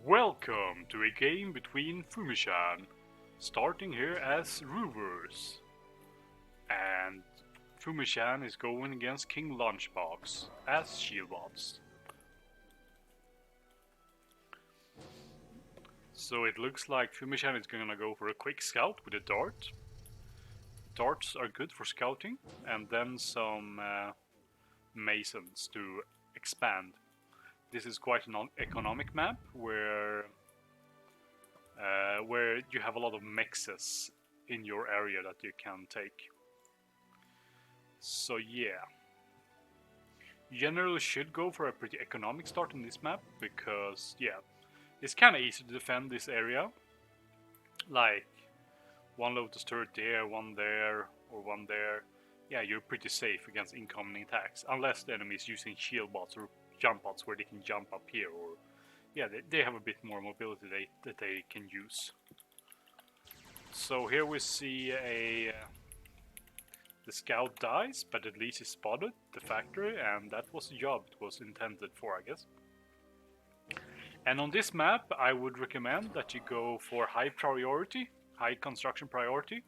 Welcome to a game between Fumichan, starting here as Rovers, and Fumichan is going against KingLunchBox as Shieldbots. So it looks like Fumichan is gonna go for a quick scout with a dart. Darts are good for scouting, and then some masons to expand. This is quite an economic map where you have a lot of mexes in your area that you can take. So yeah, you generally should go for a pretty economic start in this map because yeah, it's kind of easy to defend this area. Like one Lotus turret there, one there, or one there. Yeah, you're pretty safe against incoming attacks, unless the enemy is using shield bots or jump bots where they can jump up here, or yeah, they have a bit more mobility that they can use. So here we see the scout dies, but at least he spotted the factory, and that was the job it was intended for, I guess. And on this map, I would recommend that you go for high priority, high construction priority.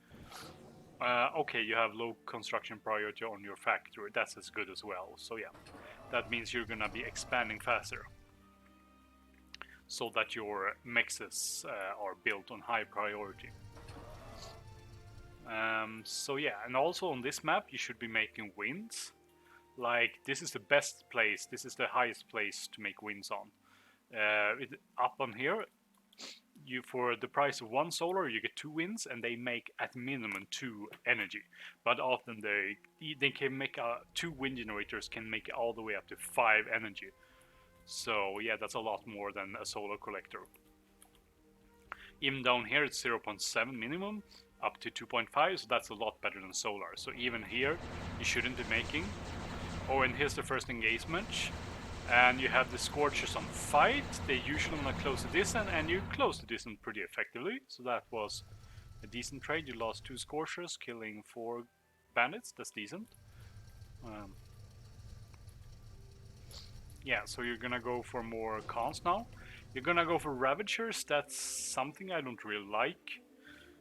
Okay, you have low construction priority on your factory, that's as good as well. So yeah, that means you're gonna be expanding faster, so that your mexes are built on high priority. So yeah, and also on this map you should be making wins. Like this is the best place, this is the highest place to make wins on. Up on here, you for the price of 1 solar you get 2 wins, and they make at minimum 2 energy. But often they can make 2 wind generators can make all the way up to 5 energy. So yeah, that's a lot more than a solar collector. Even down here it's 0.7 minimum, up to 2.5, so that's a lot better than solar. So even here you shouldn't be making. Oh, and here's the first engagement. And you have the Scorchers on fight. They usually want to close the distance, and you close the distance pretty effectively. So that was a decent trade. You lost 2 Scorchers, killing 4 bandits. That's decent. Yeah, so you're gonna go for more cons now. You're gonna go for Ravagers. That's something I don't really like.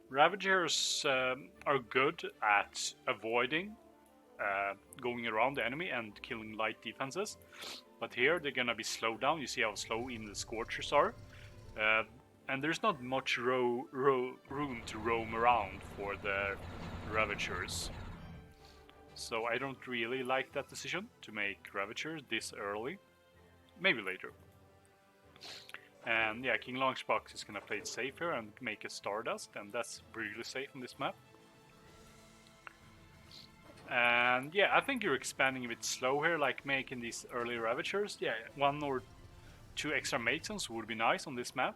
Ravagers are good at avoiding going around the enemy and killing light defenses. But here they're gonna be slowed down. You see how slow even the Scorchers are. And there's not much room to roam around for the Ravagers. So I don't really like that decision to make Ravagers this early. Maybe later. And yeah, KingLunchBox is gonna play it safe here and make a Stardust, and that's really safe on this map. And yeah, I think you're expanding a bit slow here, like making these early Ravagers. Yeah, 1 or 2 extra Masons would be nice on this map.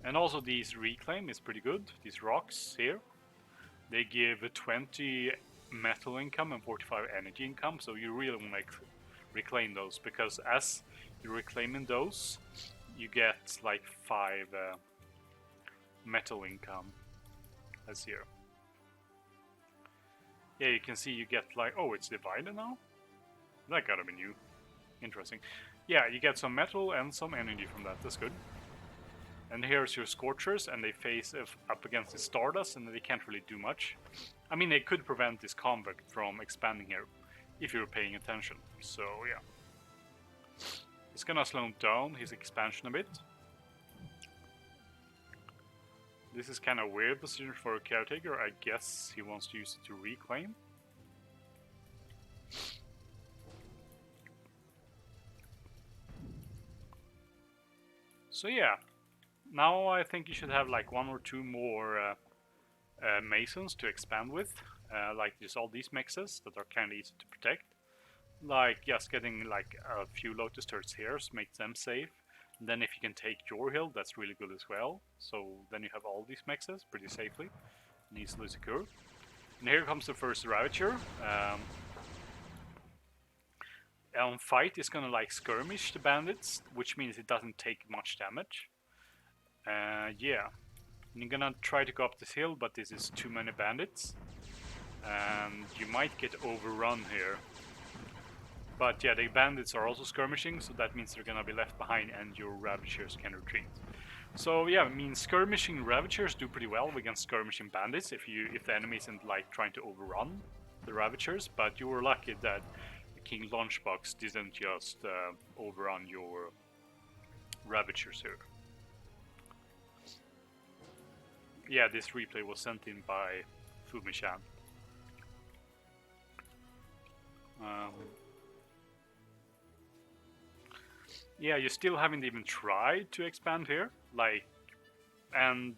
And also these Reclaim is pretty good, these rocks here. They give 20 metal income and 45 energy income, so you really want to reclaim those, because as you're reclaiming those, you get like 5 metal income. As here. Yeah, you can see you get like, oh, it's divided now? That gotta be new. Interesting. Yeah, you get some metal and some energy from that, that's good. And here's your Scorchers, and they face up against the Stardust, and they can't really do much. I mean, they could prevent this convict from expanding here, if you're paying attention. So yeah. It's gonna slow down his expansion a bit. This is kind of weird position for a caretaker. I guess he wants to use it to reclaim. So yeah, now I think you should have like 1 or 2 more Masons to expand with. Like just all these mexes that are kind of easy to protect. Like just getting like a few Lotus turrets here to make them safe. And then if you can take your hill, that's really good as well. So then you have all these mexes pretty safely and easily secure. And here comes the first Ravager. On fight is gonna like skirmish the bandits, which means it doesn't take much damage. Yeah, and you're gonna try to go up this hill, but this is too many bandits. And you might get overrun here. But yeah, the bandits are also skirmishing, so that means they're gonna be left behind and your Ravagers can retreat. So yeah, I mean skirmishing Ravagers do pretty well against skirmishing bandits if the enemy isn't like trying to overrun the Ravagers, but you were lucky that KingLunchBox didn't just overrun your Ravagers here. Yeah, this replay was sent in by Fumichan. Yeah, you still haven't even tried to expand here, like, and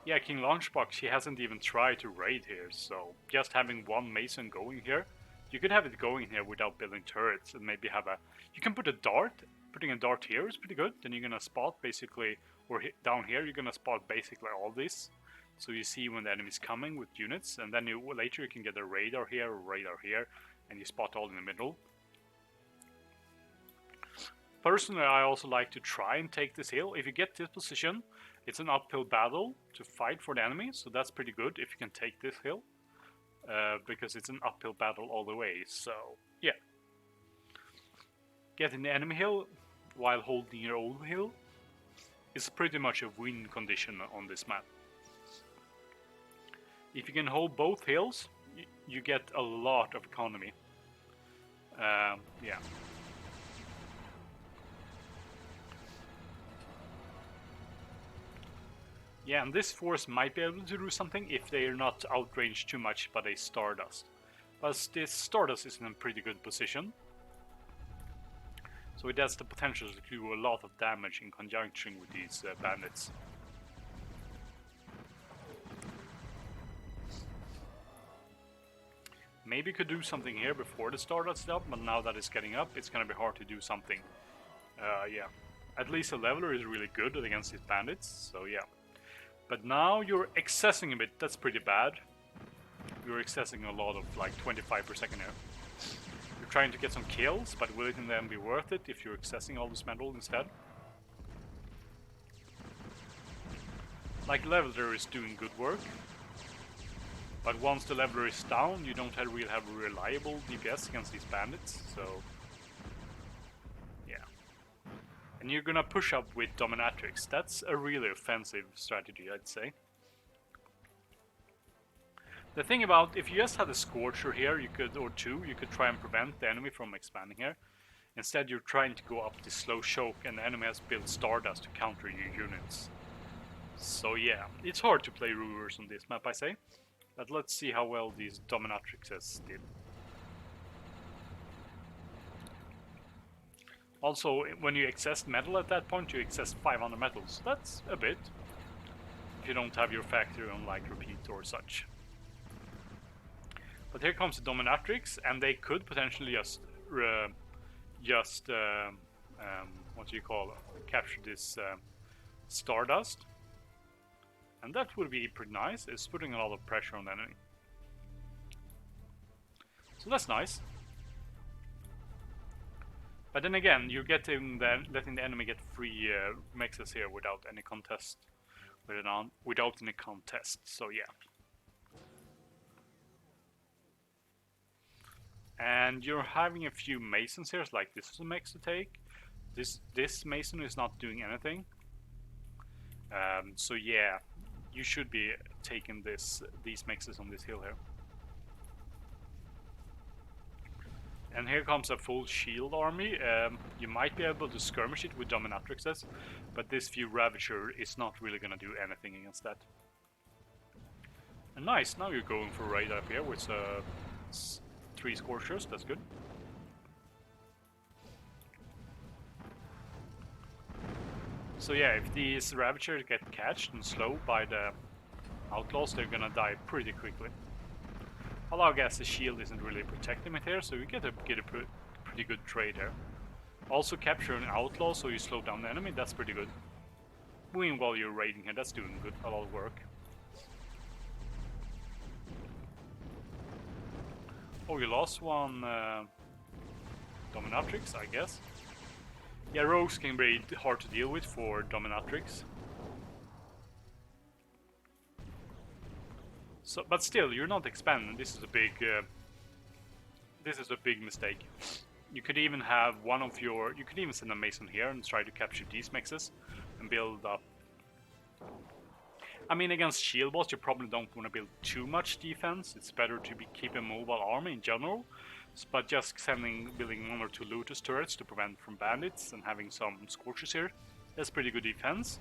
yeah, KingLunchBox, he hasn't even tried to raid here, so just having one Mason going here, you could have it going here without building turrets and maybe have you can put a dart, putting a dart here is pretty good, then you're gonna spot basically, or down here you're gonna spot basically all this, so you see when the enemy's coming with units, and then later you can get a radar here or radar here, and you spot all in the middle. Personally, I also like to try and take this hill. If you get this position, it's an uphill battle to fight for the enemy, so that's pretty good if you can take this hill, because it's an uphill battle all the way, so yeah. Getting the enemy hill while holding your own hill is pretty much a win condition on this map. If you can hold both hills, you get a lot of economy. Yeah. Yeah, and this force might be able to do something if they are not outranged too much by a Stardust. But this Stardust is in a pretty good position. So it has the potential to do a lot of damage in conjunction with these bandits. Maybe you could do something here before the Stardust up, but now that it's getting up, it's gonna be hard to do something. Yeah. At least the leveler is really good against these bandits, so yeah. But now you're accessing a bit, that's pretty bad. You're accessing a lot of like 25 per second here. You're trying to get some kills, but will it then be worth it if you're accessing all this metal instead? Like leveler is doing good work. But once the leveler is down, you don't really have a reliable DPS against these bandits, so yeah. And you're gonna push up with Dominatrix. That's a really offensive strategy, I'd say. The thing about, if you just had a Scorcher here, you could, or two, you could try and prevent the enemy from expanding here. Instead, you're trying to go up this slow choke, and the enemy has built Stardust to counter your units. So yeah, it's hard to play Rulers on this map, I say. But let's see how well these Dominatrixes did. Also, when you access metal at that point, you access 500 metals. That's a bit. If you don't have your factory on like repeat or such. But here comes the Dominatrix, and they could potentially what do you call it? Capture this Stardust. And that would be pretty nice. It's putting a lot of pressure on the enemy. So that's nice. But then again, you're letting the enemy get free mexes here without any contest. Without any contest, so yeah. And you're having a few Masons here, like this is a mex to take. This Mason is not doing anything. So yeah. You should be taking these mexes on this hill here. And here comes a full shield army. You might be able to skirmish it with Dominatrixes, but this few Ravager is not really gonna do anything against that. And nice, now you're going for a raid up here with 3 Scorchers, that's good. So yeah, if these Ravagers get catched and slowed by the Outlaws, they're gonna die pretty quickly. Although I guess the shield isn't really protecting it here, so you get a pretty good trade here. Also capture an Outlaw, so you slow down the enemy, that's pretty good. Win while you're raiding here, that's doing good, a lot of work. Oh, you lost one Dominatrix, I guess. Yeah, rogues can be hard to deal with for Dominatrix. So, but still, you're not expanding. This is a big mistake. You could even have you could even send a mason here and try to capture these mexes and build up. I mean, against shield boss, you probably don't want to build too much defense. It's better to keep a mobile army in general. But just building 1 or 2 looters turrets to prevent from bandits and having some scorchers here, that's pretty good defense.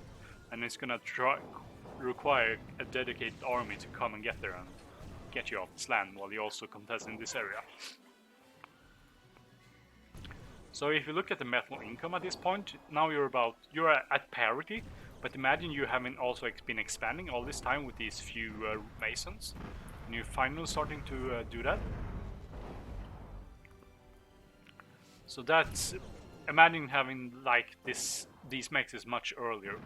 And it's gonna require a dedicated army to come and get there and get you off this land while you also contest in this area. So if you look at the metal income at this point, now you're at parity. But imagine you haven't also been expanding all this time with these few masons, and you're finally starting to do that. So that's, imagine having like these mexes much earlier.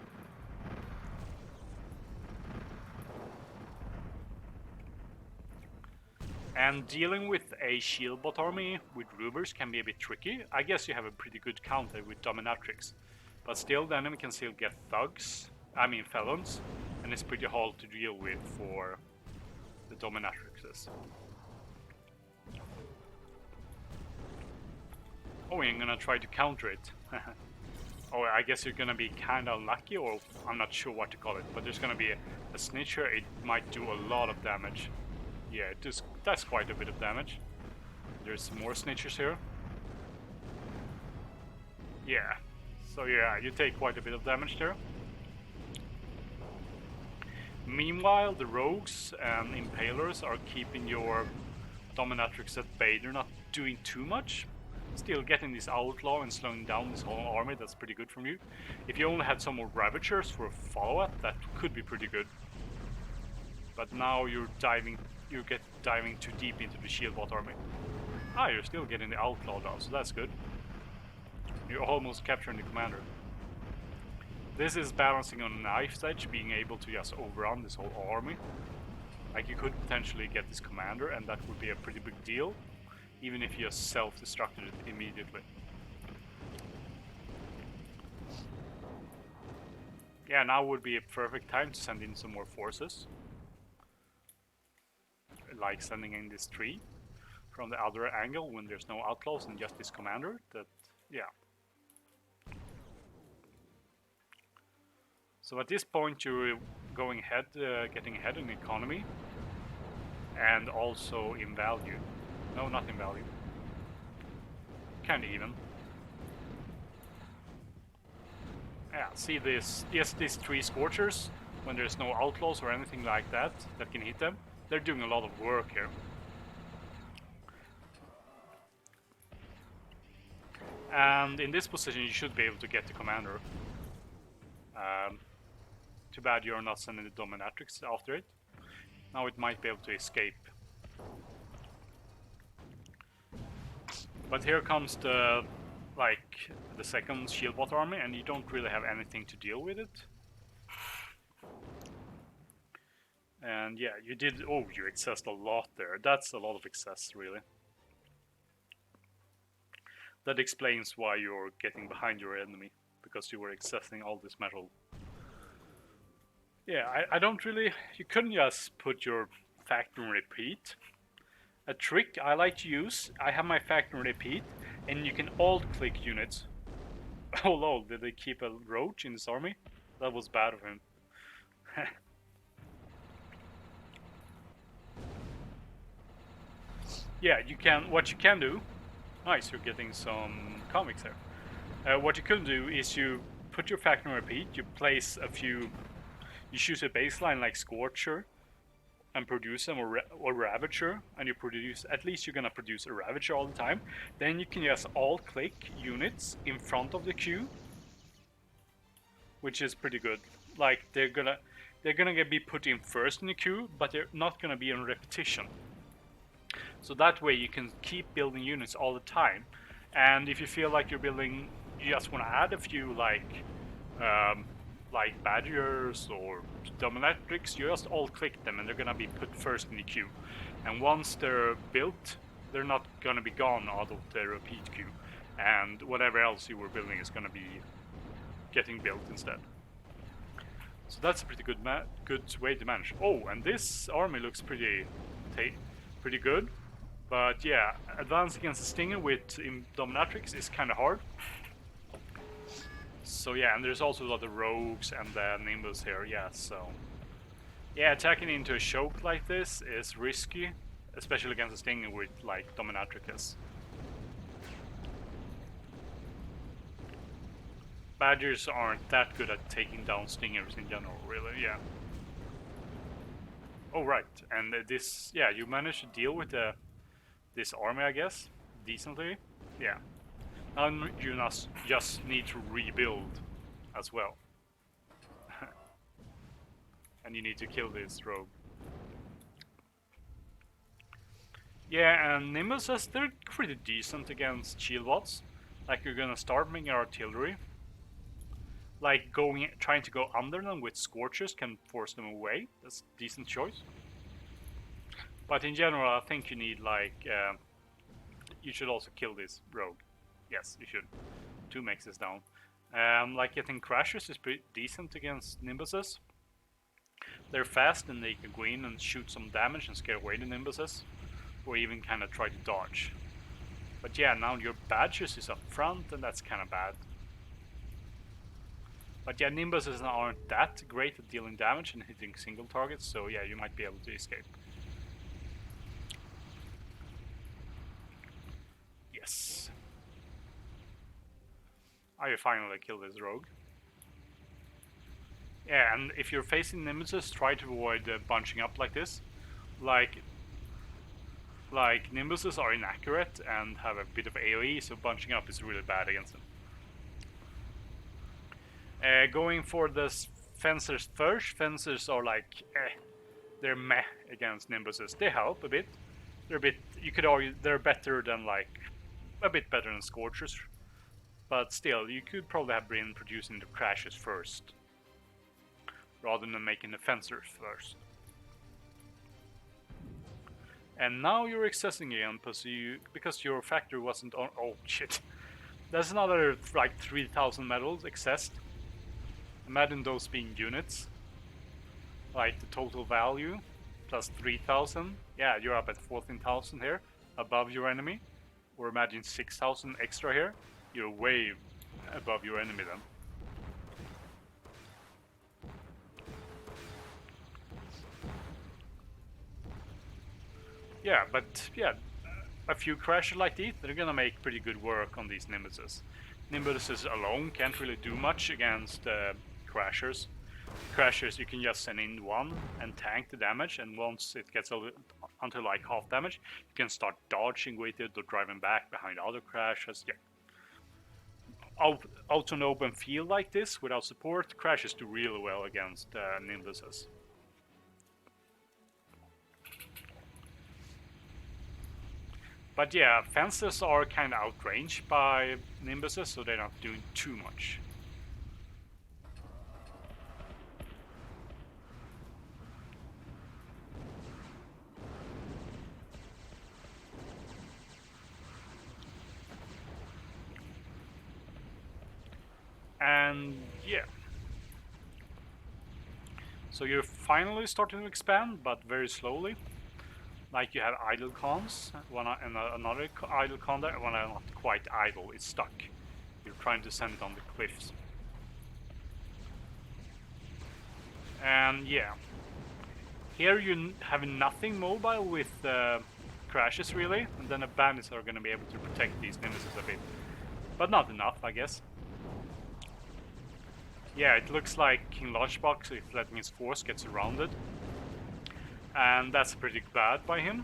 And dealing with a shield bot army with Rubers can be a bit tricky. I guess you have a pretty good counter with Dominatrix. But still, the enemy can still get felons, and it's pretty hard to deal with for the Dominatrixes. Oh, you're gonna try to counter it. Oh, I guess you're gonna be kinda unlucky, or I'm not sure what to call it, but there's gonna be a snitcher. It might do a lot of damage. Yeah, that's quite a bit of damage. There's more snitchers here. Yeah. So yeah, you take quite a bit of damage there. Meanwhile, the rogues and impalers are keeping your dominatrix at bay. They're not doing too much. Still getting this outlaw and slowing down this whole army, that's pretty good from you. If you only had some more ravagers for a follow-up, that could be pretty good. But now you're diving too deep into the shield bot army. Ah, you're still getting the outlaw down, so that's good. You're almost capturing the commander. This is balancing on a knife's edge, being able to just overrun this whole army. Like, you could potentially get this commander, and that would be a pretty big deal, even if you just self-destructed it immediately. Yeah, now would be a perfect time to send in some more forces. Like sending in this tree from the other angle when there's no outlaws and just this commander. Yeah. So at this point you're going ahead, getting ahead in economy, and also in value. No, not in value. Kinda even. Yeah, see this? Yes, these 3 scorchers, when there's no outlaws or anything like that can hit them, they're doing a lot of work here. And in this position you should be able to get the commander. Too bad you're not sending the dominatrix after it. Now it might be able to escape. But here comes the second shield bot army, and you don't really have anything to deal with it. And yeah, you accessed a lot there. That's a lot of excess, really. That explains why you're getting behind your enemy, because you were accessing all this metal. Yeah, I don't really... You couldn't just put your factor and repeat. A trick I like to use, I have my factor and repeat, and you can alt-click units. Oh lol, did they keep a roach in this army? That was bad of him. Yeah, what you can do... Nice, you're getting some comics there. What you can do is you put your factor and repeat, you place a few... You choose a baseline like Scorcher and produce them, or Ravager, and you produce, at least you're gonna produce a Ravager all the time. Then you can just alt-click units in front of the queue, which is pretty good. Like, they're gonna be put in first in the queue, but they're not gonna be in repetition. So that way you can keep building units all the time. And if you feel like you just want to add a few like Badgers or Dominatrix, you just alt-click them and they're gonna be put first in the queue. And once they're built, they're not gonna be gone out of the repeat queue. And whatever else you were building is gonna be getting built instead. So that's a pretty good way to manage. Oh, and this army looks pretty good. But yeah, advancing against the Stinger with Dominatrix is kind of hard. So yeah, and there's also a lot of rogues and Nimbus here, yeah, so... Yeah, attacking into a choke like this is risky, especially against a Stinger with, like, Dominatrix. Badgers aren't that good at taking down Stingers in general, really, yeah. Oh, right, and this... Yeah, you managed to deal with this army, I guess, decently. Yeah. Now you just need to rebuild as well. And you need to kill this rogue. Yeah, and Nimbuses, they're pretty decent against shield bots. Like, you're gonna start making artillery. Like, trying to go under them with Scorchers can force them away. That's a decent choice. But in general, I think you need, like, you should also kill this rogue. Yes, you should. 2 mexes down. Like, getting Crashers is pretty decent against Nimbuses. They're fast and they can go in and shoot some damage and scare away the Nimbuses. Or even kind of try to dodge. But yeah, now your Badgers is up front and that's kind of bad. But yeah, Nimbuses aren't that great at dealing damage and hitting single targets, so yeah, you might be able to escape. Yes. I finally killed this rogue. Yeah, and if you're facing Nimbuses, try to avoid bunching up like this. Like Nimbuses are inaccurate and have a bit of AoE, so bunching up is really bad against them. Going for the Fencers first. Fencers are like, they're meh against Nimbuses. They help a bit. They're a bit, you could argue, they're better than like, a bit better than Scorchers. But still, you could probably have been producing the Crashes first, rather than making the Fencers first. And now you're accessing again because your factory wasn't on. Oh shit! There's another like 3,000 medals accessed. Imagine those being units. Like the total value plus 3,000. Yeah, you're up at 14,000 here, above your enemy. Or imagine 6,000 extra here. You're way above your enemy then. Yeah, but yeah, a few crashes like these, they're gonna make pretty good work on these Nimbuses. Nimbuses alone can't really do much against Crashers. Crashers, you can just send in one and tank the damage, and once it gets until like half damage, you can start dodging with it or driving back behind other Crashers. Yeah. Out on open field like this, without support, Crashers do really well against Nimbuses. But yeah, Fencers are kind of outranged by Nimbuses, so they're not doing too much. And yeah. So you're finally starting to expand, but very slowly. Like you have idle cons, another idle con there, when I'm not quite idle, it's stuck. You're trying to send it on the cliffs. And yeah. Here you have nothing mobile with Crashes really, and then the bandits are gonna be able to protect these Nimbuses a bit. But not enough, I guess. Yeah, it looks like KingLunchBox, if letting his force get surrounded. And that's pretty bad by him,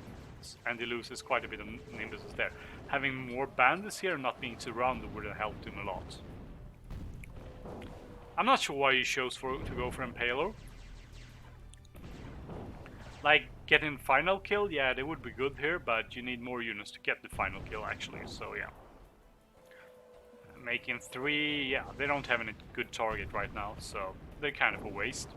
and he loses quite a bit of Nimbuses there. Having more bandits here and not being surrounded would have helped him a lot. I'm not sure why he chose to go for Impaler. Like, getting final kill, yeah, they would be good here, but you need more units to get the final kill actually, so yeah. Making 3, yeah, they don't have any good target right now, so they're kind of a waste.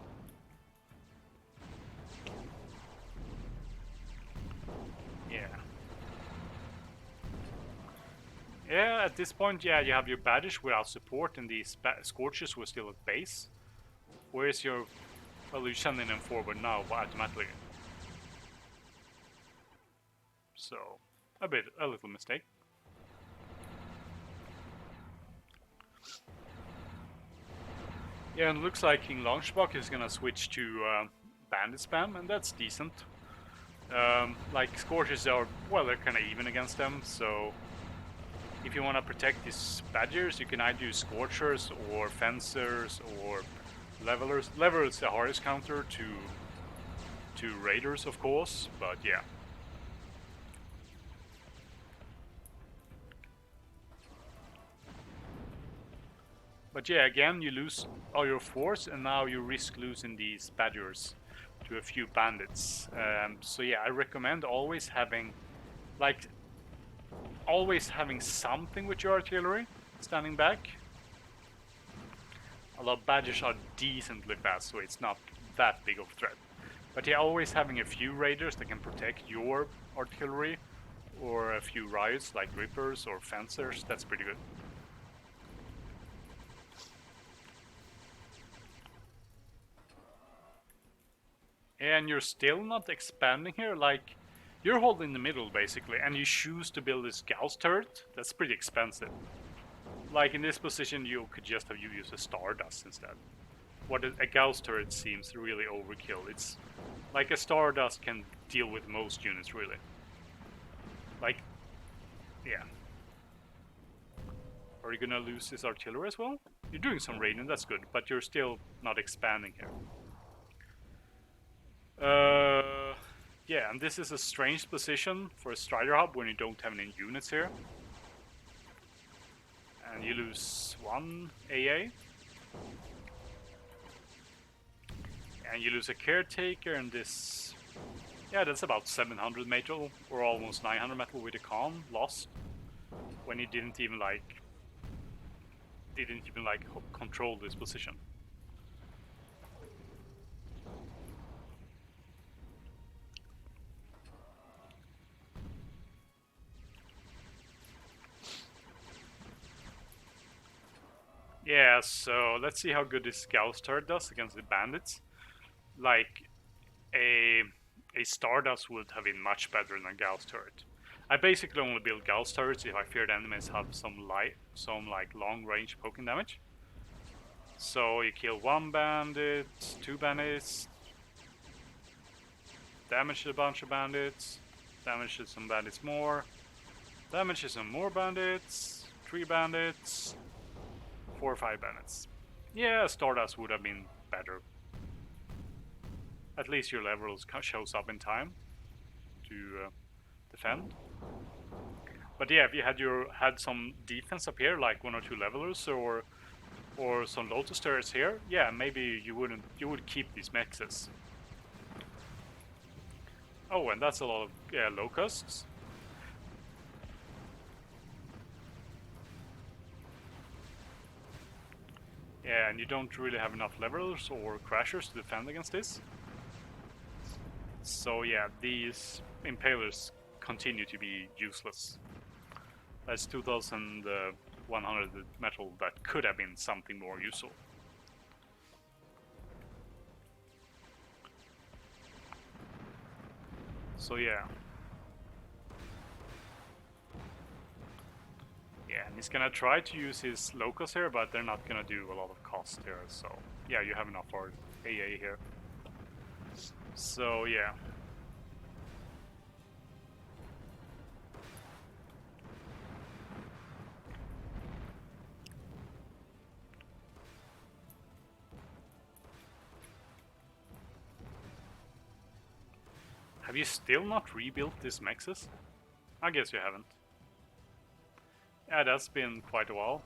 Yeah. Yeah, at this point, yeah, you have your Baddish without support, and these Scorchers were still at base. Where's your... Well, you're sending them forward now, automatically. So, A little mistake. Yeah, and it looks like KingLunchBox is gonna switch to bandit spam, and that's decent. Like Scorches are, well, they're kind of even against them, so if you want to protect these badgers, you can either use Scorchers or Fencers or Levelers. Leveler is the hardest counter to Raiders, of course, but yeah. But yeah, again, you lose all your force, and now you risk losing these badgers to a few bandits. So yeah, I recommend always having, like, something with your artillery standing back. Although badgers are decently fast, so it's not that big of a threat. But yeah, always having a few raiders that can protect your artillery, or a few riots like rippers or fencers, that's pretty good. And you're still not expanding here, like, you're holding the middle basically, and you choose to build this Gauss turret. That's pretty expensive. Like in this position, you could just have used a Stardust instead. What a Gauss turret seems really overkill. It's like a Stardust can deal with most units, really. Like, yeah. Are you gonna lose this artillery as well? You're doing some raiding, that's good, but you're still not expanding here. Yeah, and this is a strange position for a Strider Hub when you don't have any units here. And you lose 1 AA. And you lose a Caretaker, and this... Yeah, that's about 700 metal, or almost 900 metal with a Khan lost. When he didn't even control this position. Yeah, so let's see how good this Gauss turret does against the bandits. Like, a Stardust would have been much better than a Gauss turret. I basically only build Gauss turrets if I fear the enemies have some like long range poking damage. So you kill 1 bandit, 2 bandits, damage a bunch of bandits, damage some bandits more, damage some more bandits, 3 bandits, 4 or 5 bandits. Yeah, Stardust would have been better. At least your levels shows up in time to defend. But yeah, if you had some defense up here, like 1 or 2 levelers or some Lotus turrets here, yeah, maybe you would keep these mexes. Oh, and that's a lot of locusts. Yeah, and you don't really have enough levelers or crashers to defend against this. So yeah, these impalers continue to be useless. That's 2,100 metal that could have been something more useful. So yeah. Yeah, and he's gonna try to use his locals here, but they're not gonna do a lot of cost here, so yeah, you have enough for AA here. So yeah. Have you still not rebuilt this Mexus? I guess you haven't. Yeah, that's been quite a while.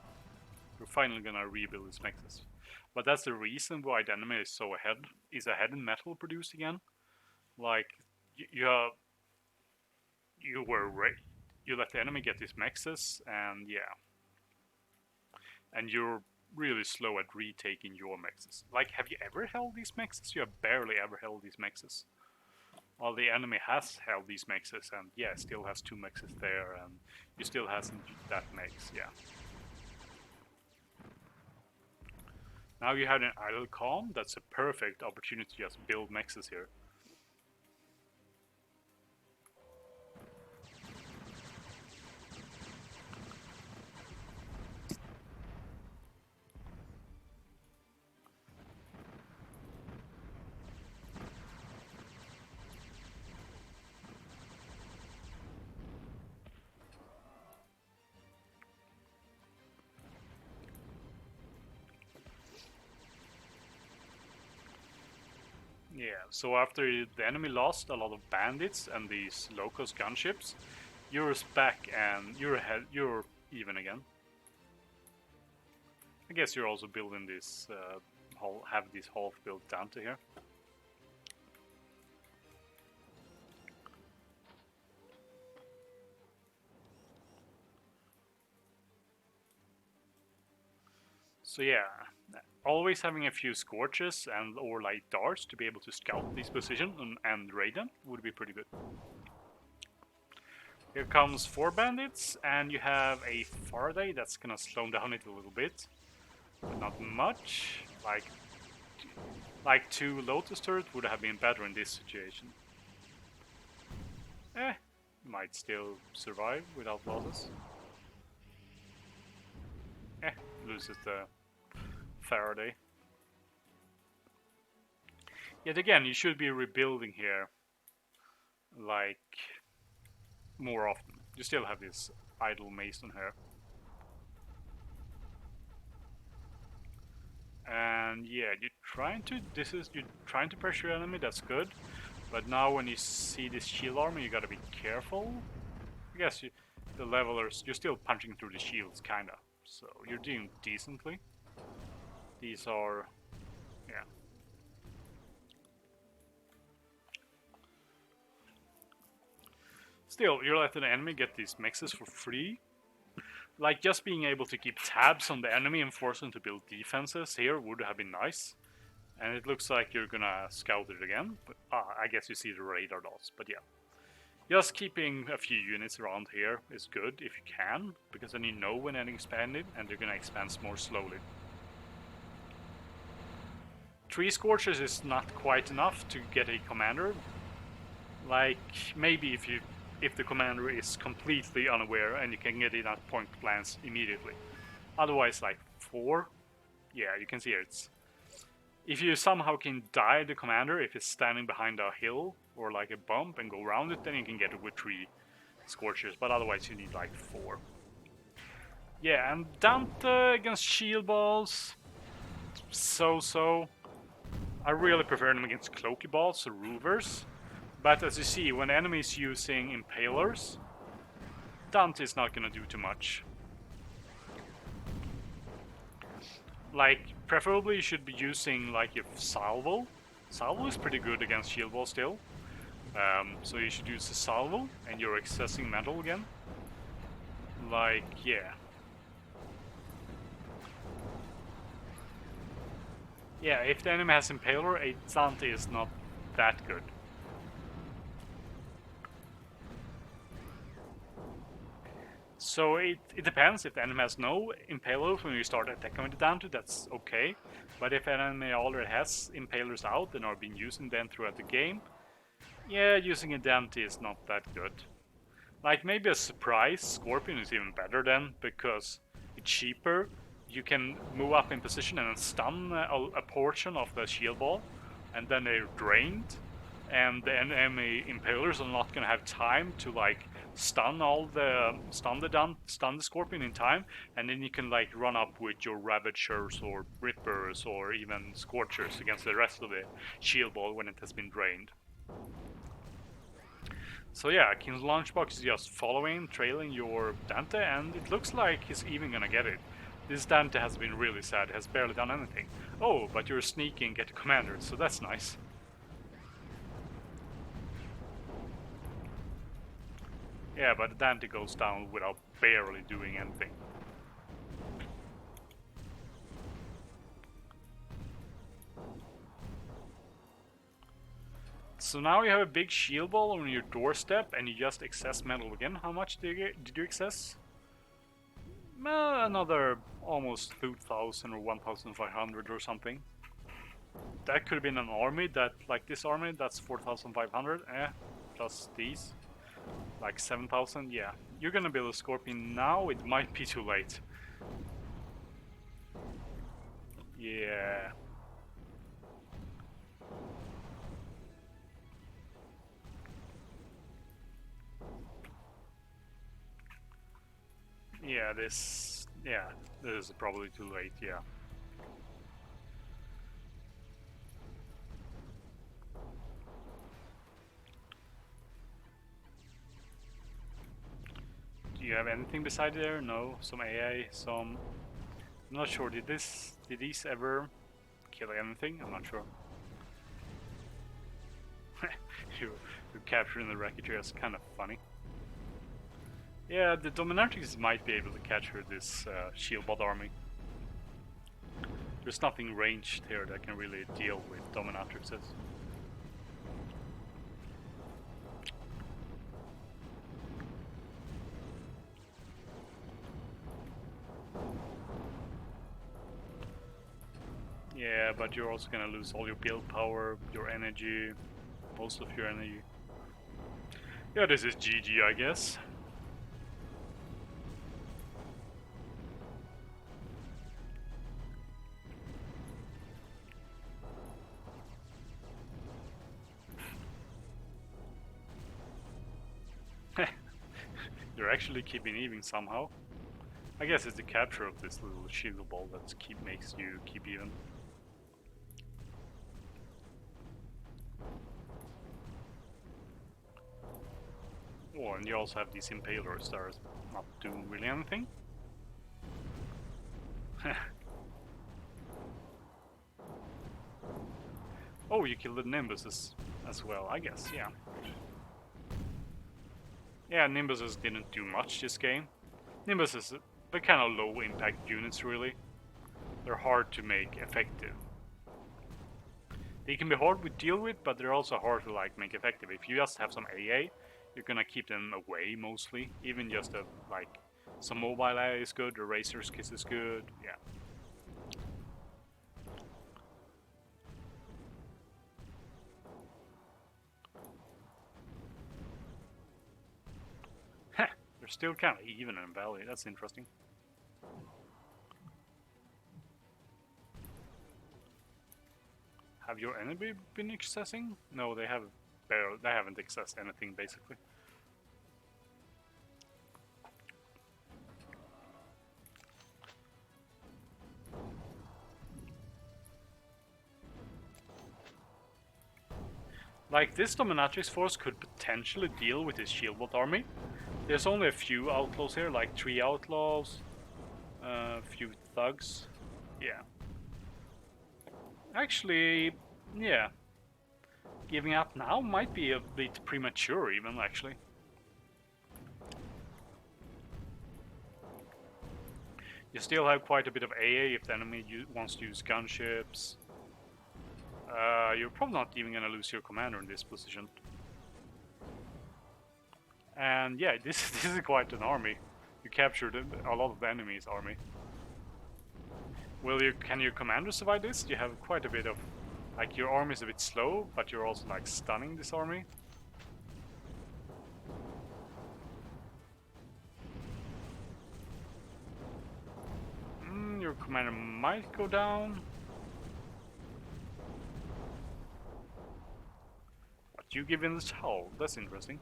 We're finally gonna rebuild this Mexus. But that's the reason why the enemy is so ahead in metal produced again. Like, you let the enemy get this Mexus, and yeah. And you're really slow at retaking your Mexus. Like, have you ever held these Mexus? You have barely ever held these Mexus. While the enemy has held these mexes, and yeah, still has 2 mexes there, and you still hasn't that mex, yeah. Now you have an idle calm, that's a perfect opportunity to just build mexes here. Yeah, so after the enemy lost a lot of bandits and these locust gunships, you're back and you're even again. I guess you're also building this have this half built down to here. So yeah, always having a few scorches and or light darts to be able to scout this position and raid them would be pretty good. Here comes 4 bandits, and you have a Faraday that's gonna slow down it a little bit, but not much. Like 2 Lotus turrets would have been better in this situation. Might still survive without losses. Loses the Faraday. Yet again, you should be rebuilding here, like, more often. You still have this idle mason here. And yeah, you're trying to pressure your enemy, that's good. But now when you see this shield armor, you gotta be careful. I guess the levelers, you're still punching through the shields, kinda. So you're doing decently. These are, yeah. Still, you're letting the enemy get these mixes for free. Like, just being able to keep tabs on the enemy and force them to build defenses here would have been nice. And it looks like you're gonna scout it again. But, I guess you see the radar dots, but yeah. Just keeping a few units around here is good if you can, because then you know when they're expanding and they're gonna expand more slowly. 3 Scorchers is not quite enough to get a commander. Like, maybe if the commander is completely unaware and you can get it at point glance immediately. Otherwise, like 4, yeah, you can see it's... If you somehow can die the commander, if it's standing behind a hill or like a bump and go around it, then you can get it with 3 Scorchers, but otherwise you need like 4. Yeah, and Dante against shield balls, so. I really prefer them against cloaky balls or roovers. But as you see, when the enemy is using impalers, Dante is not gonna do too much. Like, preferably you should be using like your salvo. Salvo is pretty good against shield wall still. So you should use the salvo and you're accessing metal again. Like, yeah. Yeah, if the enemy has impaler, a Dante is not that good. So it depends. If the enemy has no impalers when you start attacking with the Dante, that's okay. But if an enemy already has impalers out and are being using them throughout the game, yeah, using a Dante is not that good. Like, maybe a surprise Scorpion is even better then, because it's cheaper. You can move up in position and stun a portion of the shield ball, and then they're drained, and the enemy impalers are not gonna have time to like stun the Scorpion in time, and then you can like run up with your Ravagers or Rippers or even Scorchers against the rest of the shield ball when it has been drained. So yeah, KingLunchBox is just following, trailing your Dante, and it looks like he's even gonna get it. This Dante has been really sad, has barely done anything. Oh, but you're sneaking, get the commander, so that's nice. Yeah, but Dante goes down without barely doing anything. So now you have a big shield ball on your doorstep and you just access metal again. How much did you access? Another almost 2,000 or 1,500 or something. That could have been an army that, like this army, that's 4,500, plus these. Like 7,000, yeah. You're gonna build a Scorpion now, it might be too late. Yeah. Yeah, this is probably too late, yeah. Do you have anything beside there? No. Some AA, some... I'm not sure. Did these ever kill anything? I'm not sure. you capturing the wreckage is kind of funny. Yeah, the Dominatrix might be able to capture this Shieldbot army. There's nothing ranged here that can really deal with Dominatrixes. Yeah, but you're also gonna lose all your build power, your energy, most of your energy. Yeah, this is GG, I guess. They're actually keeping even somehow. I guess it's the capture of this little shield ball that makes you keep even. Oh, and you also have these impalers that are not doing really anything. Oh, you killed the Nimbuses as well, I guess, yeah. Yeah, Nimbuses didn't do much this game. Nimbuses, they're kind of low impact units really. They're hard to make effective. They can be hard to deal with, but they're also hard to like make effective. If you just have some AA, you're gonna keep them away mostly. Even just like some mobile AA is good, the Razor's Kiss is good, yeah. They're still kind of even in value, that's interesting. Have your enemy been accessing? No, they haven't accessed anything basically. Like, this Dominatrix force could potentially deal with his Shieldbot army. There's only a few outlaws here, like 3 outlaws, a few thugs. Yeah. Actually, yeah. Giving up now might be a bit premature even, actually. You still have quite a bit of AA if the enemy wants to use gunships. You're probably not even gonna lose your commander in this position. And yeah, this is quite an army. You captured a lot of the enemy's army. Can your commander survive this? You have quite a bit of, like, your army is a bit slow, but you're also like stunning this army. Your commander might go down. But you give in the child, that's interesting.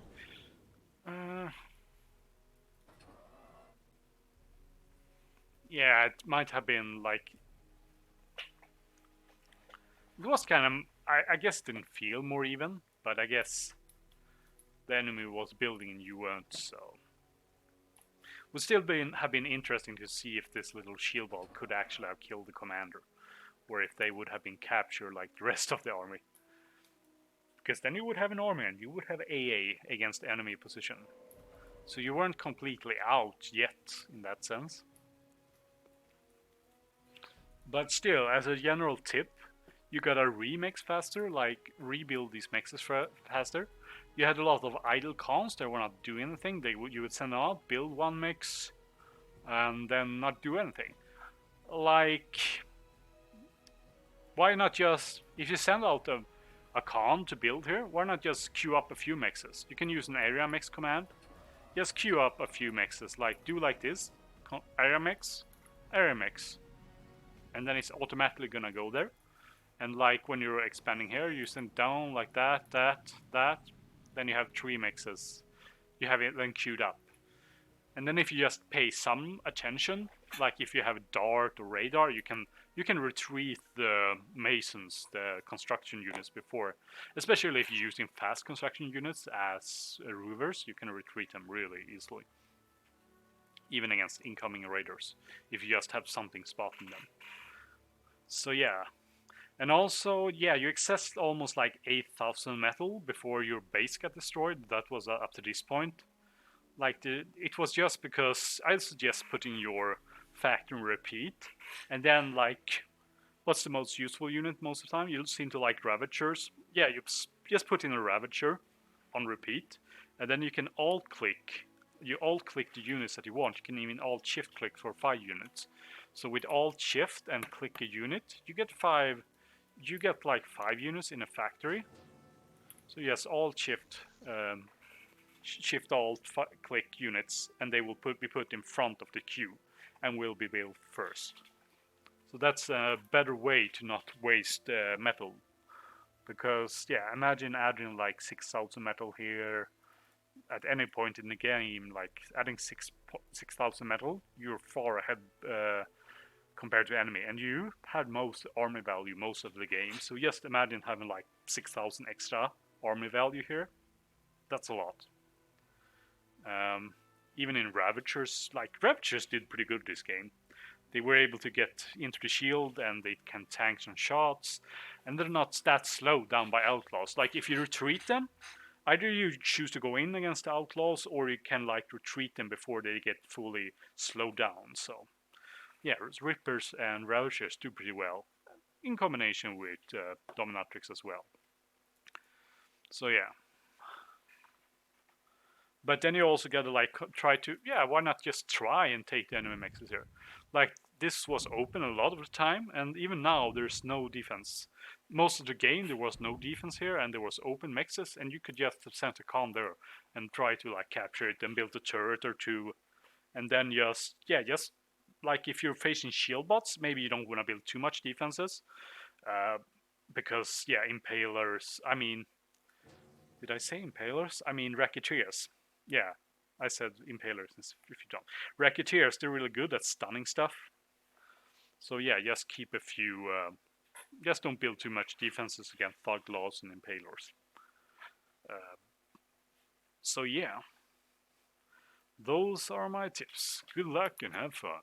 Yeah, it might have been like... It was kind of... I guess it didn't feel more even, but I guess the enemy was building and you weren't, so... Would still have been interesting to see if this little shield ball could actually have killed the commander, or if they would have been captured like the rest of the army. Because then you would have an army and you would have AA against the enemy position. So you weren't completely out yet, in that sense. But still, as a general tip, you gotta remix faster, like rebuild these mexes faster. You had a lot of idle cons that were not doing anything. You would send them out, build one mix, and then not do anything. Like, why not just, if you send out a con to build here, why not just queue up a few mexes? You can use an area mix command. Just queue up a few mexes, like do like this, area mix, and then it's automatically gonna go there. And like when you're expanding here, you send down like that, then you have 3 mixes. You have it then queued up. And then if you just pay some attention, like if you have a dart or radar, you can retreat the masons, the construction units before. Especially if you're using fast construction units as roovers, you can retreat them really easily. even against incoming raiders, if you just have something spotting them. So yeah. And also, yeah, you accessed almost like 8,000 metal before your base got destroyed. That was up to this point. Like, it was just because I suggest putting your factory repeat, and then, like, what's the most useful unit most of the time? You'll seem to like Ravagers. Yeah, you just put in a Ravager on repeat, and then you can alt-click. You alt-click the units that you want. You can even alt-shift-click for 5 units. So with alt-shift and click a unit, you get 5. You get like 5 units in a factory. So yes, alt-shift, shift alt click units, and they will be put in front of the queue, and will be built first. So that's a better way to not waste metal. Because, yeah, imagine adding like 6,000 metal here at any point in the game, like adding 6,000 metal, you're far ahead compared to enemy. And you had most army value most of the game, so just imagine having like 6,000 extra army value here. That's a lot. Even in Ravagers, like Ravagers did pretty good this game. They were able to get into the shield and they can tank some shots, and they're not that slowed down by outlaws. Like if you retreat them, either you choose to go in against the outlaws or you can like retreat them before they get fully slowed down. So yeah, Rippers and Ravagers do pretty well in combination with Dominatrix as well. So yeah. But then you also gotta like try to, yeah, why not just try and take the enemy mexes here? Like this was open a lot of the time, and even now there's no defense. Most of the game there was no defense here, and there was open mexes, and you could just send a con there and try to like capture it and build a turret or two, and then just like if you're facing shield bots, maybe you don't want to build too much defenses, because yeah, impalers. I mean, did I say impalers? I mean racketeers. Yeah, I said impalers if you don't. Racketeers, they're really good at stunning stuff. So yeah, just keep a few. Just don't build too much defenses against thug laws and impalers. Uh, so yeah, those are my tips. Good luck and have fun.